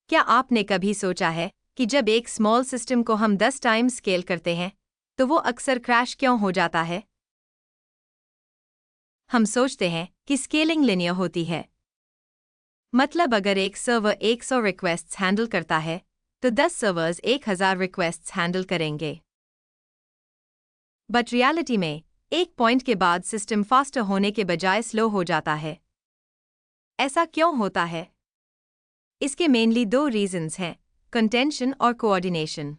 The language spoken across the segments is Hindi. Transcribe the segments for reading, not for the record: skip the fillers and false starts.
क्या आपने कभी सोचा है कि जब एक स्मॉल सिस्टम को हम 10 टाइम्स स्केल करते हैं तो वो अक्सर क्रैश क्यों हो जाता है? हम सोचते हैं कि स्केलिंग लिनियर होती है। मतलब अगर एक सर्वर 100 रिक्वेस्ट्स हैंडल करता है तो 10 सर्वर्स 1000 रिक्वेस्ट्स हैंडल करेंगे। बट रियलिटी में एक पॉइंट के बाद सिस्टम फास्टर होने के बजाय स्लो हो जाता है। ऐसा क्यों होता है? इसके मेनली दो रीजंस हैं, कंटेंशन और कोऑर्डिनेशन।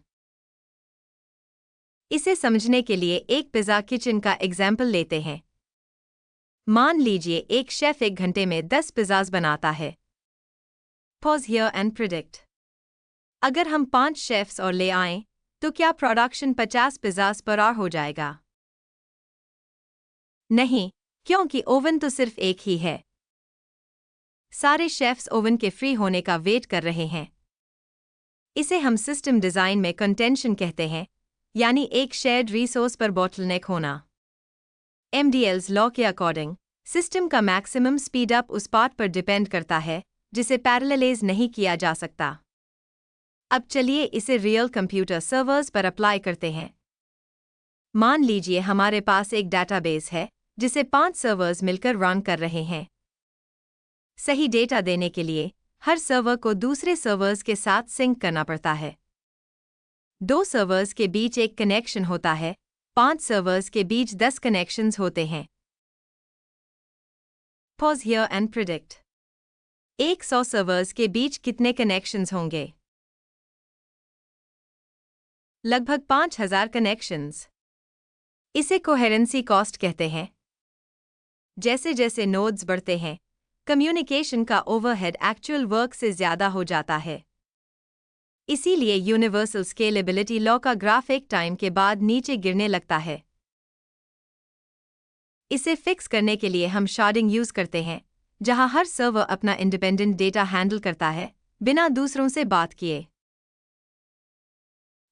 इसे समझने के लिए एक पिज़्ज़ा किचन का एग्जाम्पल लेते हैं। मान लीजिए एक शेफ 1 घंटे में 10 पिज़्ज़ास बनाता है। Pause here and predict. अगर हम 5 शेफ्स और ले आएं, तो क्या प्रोडक्शन 50 पिज़्ज़ास पर आवर हो जाएगा? नहीं, क्योंकि ओवन तो सिर्फ एक ही है। सारे शेफ्स ओवन के फ्री होने का वेट कर रहे हैं। इसे हम सिस्टम डिजाइन में कंटेंशन कहते हैं, यानी एक शेयर्ड रिसोर्स पर बॉटलनेक होना। MDL's लॉ के अकॉर्डिंग सिस्टम का मैक्सिमम स्पीड अप उस पार्ट पर डिपेंड करता है जिसे पैरेललाइज नहीं किया जा सकता। अब चलिए इसे रियल कंप्यूटर सर्वर्स पर अप्लाई करते हैं। मान लीजिए हमारे पास एक डेटाबेस है जिसे 5 सर्वर्स मिलकर रन कर रहे हैं। सही डेटा देने के लिए हर सर्वर को दूसरे सर्वर्स के साथ सिंक करना पड़ता है। 2 सर्वर्स के बीच एक कनेक्शन होता है, 5 सर्वर्स के बीच 10 कनेक्शंस होते हैं। Pause here and predict. 100 servers के बीच कितने कनेक्शंस होंगे? लगभग 5000 कनेक्शंस। इसे कोहेरेंसी कॉस्ट कहते हैं। जैसे जैसे नोड्स बढ़ते हैं, कम्युनिकेशन का ओवरहेड एक्चुअल वर्क से ज्यादा हो जाता है। इसीलिए यूनिवर्सल स्केलेबिलिटी लॉ का ग्राफ एक टाइम के बाद नीचे गिरने लगता है। इसे फिक्स करने के लिए हम शार्डिंग यूज करते हैं, जहां हर सर्वर अपना इंडिपेंडेंट डेटा हैंडल करता है, बिना दूसरों से बात किए।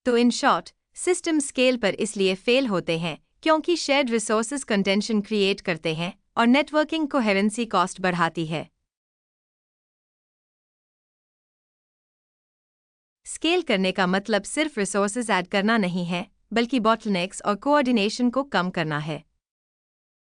तो इन शॉर्ट, सिस्टम स्केल पर इसलिए फेल होते हैं क्योंकि शेयर्ड रिसोर्सेज कंटेंशन क्रिएट करते हैं और नेटवर्किंग कोहेरेंसी कॉस्ट बढ़ाती है। स्केल करने का मतलब सिर्फ रिसोर्सेज ऐड करना नहीं है, बल्कि बॉटलनेक्स और कोऑर्डिनेशन को कम करना है।